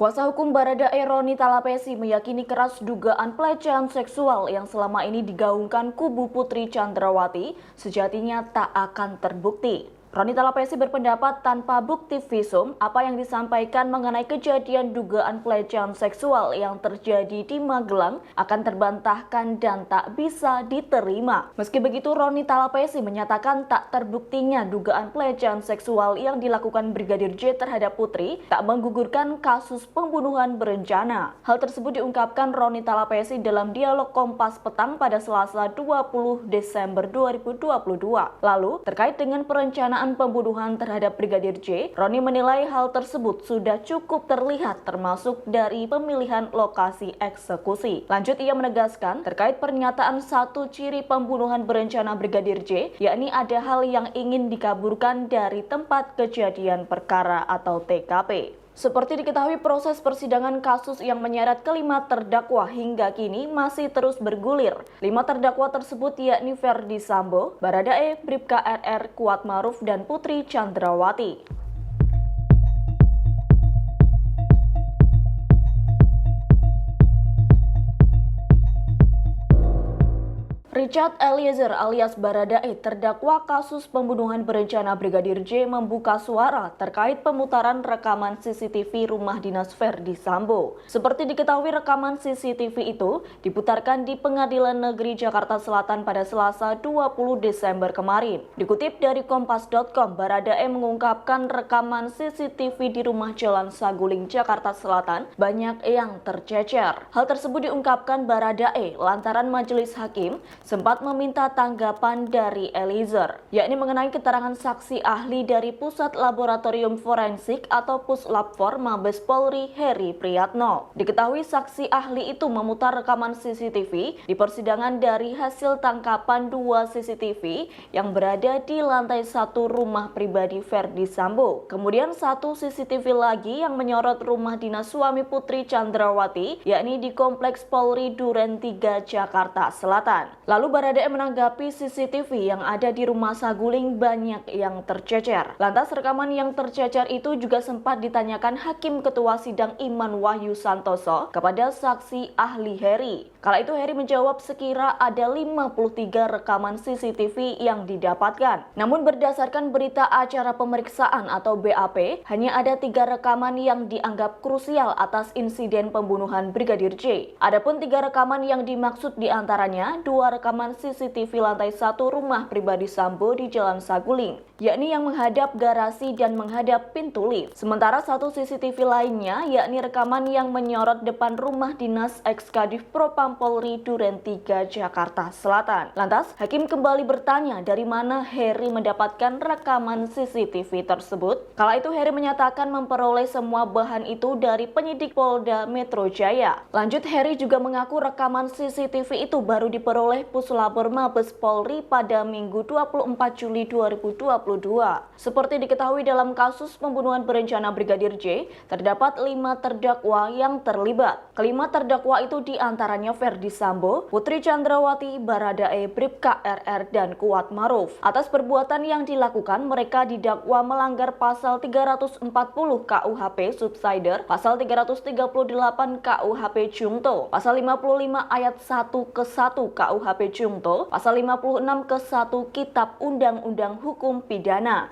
Kuasa hukum Baradae Roni Talapesi meyakini keras dugaan pelecehan seksual yang selama ini digaungkan kubu Putri Chandrawati sejatinya tak akan terbukti. Roni Talapesi berpendapat tanpa bukti visum, apa yang disampaikan mengenai kejadian dugaan pelecehan seksual yang terjadi di Magelang akan terbantahkan dan tak bisa diterima. Meski begitu, Roni Talapesi menyatakan tak terbuktinya dugaan pelecehan seksual yang dilakukan Brigadir J terhadap Putri tak menggugurkan kasus pembunuhan berencana. Hal tersebut diungkapkan Roni Talapesi dalam dialog Kompas Petang pada Selasa 20 Desember 2022. Lalu, terkait dengan perencanaan pembunuhan terhadap Brigadir J, Roni menilai hal tersebut sudah cukup terlihat termasuk dari pemilihan lokasi eksekusi. Lanjut, ia menegaskan terkait pernyataan satu ciri pembunuhan berencana Brigadir J, yakni ada hal yang ingin dikaburkan dari tempat kejadian perkara atau TKP. Seperti diketahui, proses persidangan kasus yang menyeret kelima terdakwa hingga kini masih terus bergulir. 5 terdakwa tersebut yakni Ferdi Sambo, Baradae, Bribka RR, Kuat Maruf, dan Putri Chandrawati. Richard Eliezer alias Baradae, terdakwa kasus pembunuhan berencana Brigadir J, membuka suara terkait pemutaran rekaman CCTV rumah dinas Ferdi Sambo. Seperti diketahui, rekaman CCTV itu diputarkan di Pengadilan Negeri Jakarta Selatan pada Selasa 20 Desember kemarin. Dikutip dari Kompas.com, Baradae mengungkapkan rekaman CCTV di rumah Jalan Saguling, Jakarta Selatan banyak yang tercecer. Hal tersebut diungkapkan Baradae lantaran majelis hakim sempat meminta tanggapan dari Eliezer, yakni mengenai keterangan saksi ahli dari Pusat Laboratorium Forensik atau Puslapfor Mabes Polri Heri Priyatno. Diketahui saksi ahli itu memutar rekaman CCTV di persidangan dari hasil tangkapan 2 CCTV yang berada di lantai 1 rumah pribadi Ferdi Sambo. Kemudian 1 CCTV lagi yang menyorot rumah dinas suami Putri Chandrawati, yakni di Kompleks Polri Duren 3 Jakarta Selatan. Lalu Baradae menanggapi CCTV yang ada di rumah Saguling banyak yang tercecer. Lantas rekaman yang tercecer itu juga sempat ditanyakan Hakim Ketua Sidang Iman Wahyu Santoso kepada saksi ahli Heri. Kala itu Heri menjawab sekira ada 53 rekaman CCTV yang didapatkan. Namun berdasarkan berita acara pemeriksaan atau BAP, hanya ada 3 rekaman yang dianggap krusial atas insiden pembunuhan Brigadir J. Adapun 3 rekaman yang dimaksud diantaranya 2 rekaman CCTV lantai 1 rumah pribadi Sambo di Jalan Saguling, yakni yang menghadap garasi dan menghadap pintu lift. Sementara 1 CCTV lainnya yakni rekaman yang menyorot depan rumah dinas Ekskadif Propam Polri Duren 3 Jakarta Selatan. Lantas, Hakim kembali bertanya dari mana Heri mendapatkan rekaman CCTV tersebut. Kala itu Heri menyatakan memperoleh semua bahan itu dari penyidik Polda Metro Jaya. Lanjut, Heri juga mengaku rekaman CCTV itu baru diperoleh Puslapfor Mabes Polri pada Minggu 24 Juli 2022. Seperti diketahui, dalam kasus pembunuhan berencana Brigadir J, terdapat 5 terdakwa yang terlibat. Kelima terdakwa itu diantaranya Ferdi Sambo, Putri Chandrawati, Baradae, Bribka RR, dan Kuat Maruf. Atas perbuatan yang dilakukan, mereka didakwa melanggar pasal 340 KUHP Subsider, pasal 338 KUHP Jungto, pasal 55 ayat 1 ke 1 KUHP Jungto, pasal 56 ke 1 Kitab Undang-Undang Hukum Pidana.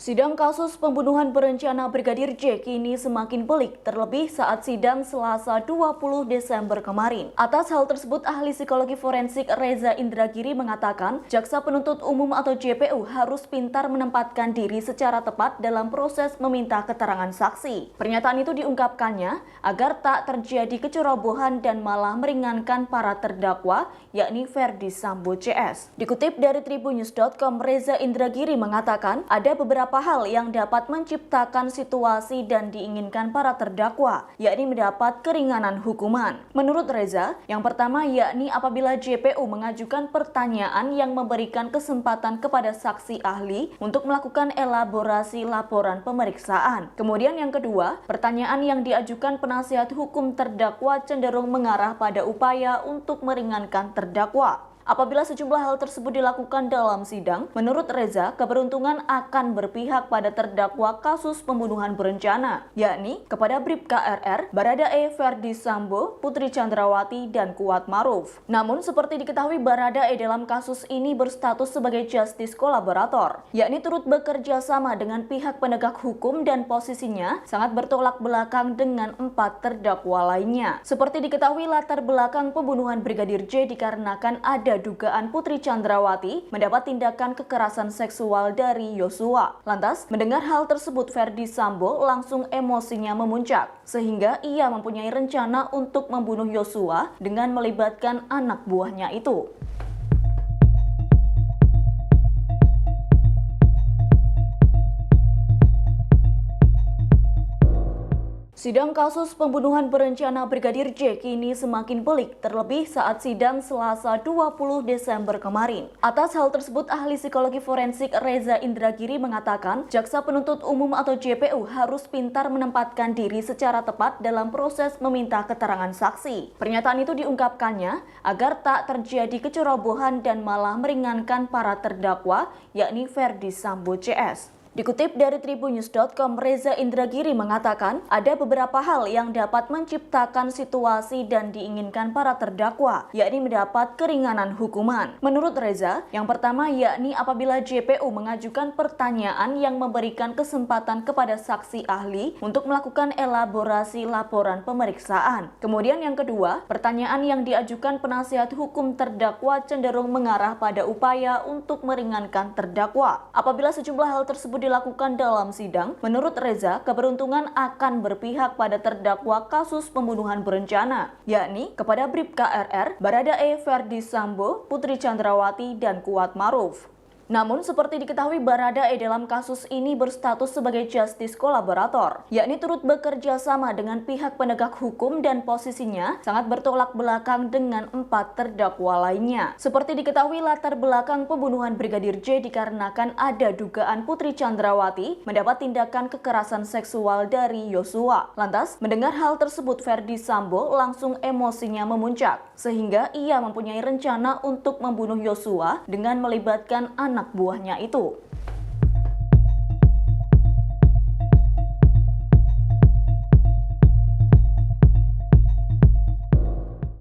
Sidang kasus pembunuhan berencana Brigadir J kini semakin pelik, terlebih saat sidang Selasa 20 Desember kemarin. Atas hal tersebut, ahli psikologi forensik Reza Indragiri mengatakan, jaksa penuntut umum atau JPU harus pintar menempatkan diri secara tepat dalam proses meminta keterangan saksi. Pernyataan itu diungkapkannya agar tak terjadi kecerobohan dan malah meringankan para terdakwa, yakni Ferdi Sambo CS. Dikutip dari Tribunnews.com, Reza Indragiri mengatakan ada beberapa hal yang dapat menciptakan situasi dan diinginkan para terdakwa, yakni mendapat keringanan hukuman. Menurut Reza, yang pertama yakni apabila JPU mengajukan pertanyaan yang memberikan kesempatan kepada saksi ahli untuk melakukan elaborasi laporan pemeriksaan. Kemudian yang kedua, pertanyaan yang diajukan penasihat hukum terdakwa cenderung mengarah pada upaya untuk meringankan terdakwa. Apabila sejumlah hal tersebut dilakukan dalam sidang, menurut Reza, keberuntungan akan berpihak pada terdakwa kasus pembunuhan berencana, yakni kepada Bribka RR, Baradae Ferdi Sambo, Putri Chandrawati, dan Kuat Maruf. Namun, seperti diketahui, Baradae dalam kasus ini berstatus sebagai justice kolaborator, yakni turut bekerja sama dengan pihak penegak hukum dan posisinya sangat bertolak belakang dengan 4 terdakwa lainnya. Seperti diketahui, latar belakang pembunuhan Brigadir J dikarenakan ada dugaan Putri Chandrawati mendapat tindakan kekerasan seksual dari Yosua. Lantas, mendengar hal tersebut, Ferdi Sambo langsung emosinya memuncak, sehingga ia mempunyai rencana untuk membunuh Yosua dengan melibatkan anak buahnya itu. Sidang kasus pembunuhan berencana Brigadir J kini semakin pelik, terlebih saat sidang Selasa 20 Desember kemarin. Atas hal tersebut, ahli psikologi forensik Reza Indragiri mengatakan, jaksa penuntut umum atau JPU harus pintar menempatkan diri secara tepat dalam proses meminta keterangan saksi. Pernyataan itu diungkapkannya agar tak terjadi kecerobohan dan malah meringankan para terdakwa, yakni Ferdi Sambo CS. Dikutip dari tribunnews.com, Reza Indragiri mengatakan ada beberapa hal yang dapat menciptakan situasi dan diinginkan para terdakwa, yakni mendapat keringanan hukuman. Menurut Reza, yang pertama yakni apabila JPU mengajukan pertanyaan yang memberikan kesempatan kepada saksi ahli untuk melakukan elaborasi laporan pemeriksaan. Kemudian yang kedua, pertanyaan yang diajukan penasihat hukum terdakwa cenderung mengarah pada upaya untuk meringankan terdakwa. Apabila sejumlah hal tersebut dilakukan dalam sidang, menurut Reza, keberuntungan akan berpihak pada terdakwa kasus pembunuhan berencana, yakni kepada Bribka RR, Baradae Ferdi Sambo, Putri Chandrawati, dan Kuat Maruf. Namun, seperti diketahui, Baradae dalam kasus ini berstatus sebagai justice kolaborator, yakni turut bekerja sama dengan pihak penegak hukum dan posisinya sangat bertolak belakang dengan 4 terdakwa lainnya. Seperti diketahui, latar belakang pembunuhan Brigadir J dikarenakan ada dugaan Putri Chandrawati mendapat tindakan kekerasan seksual dari Yosua. Lantas, mendengar hal tersebut, Ferdi Sambo langsung emosinya memuncak, sehingga ia mempunyai rencana untuk membunuh Yosua dengan melibatkan anak buahnya itu.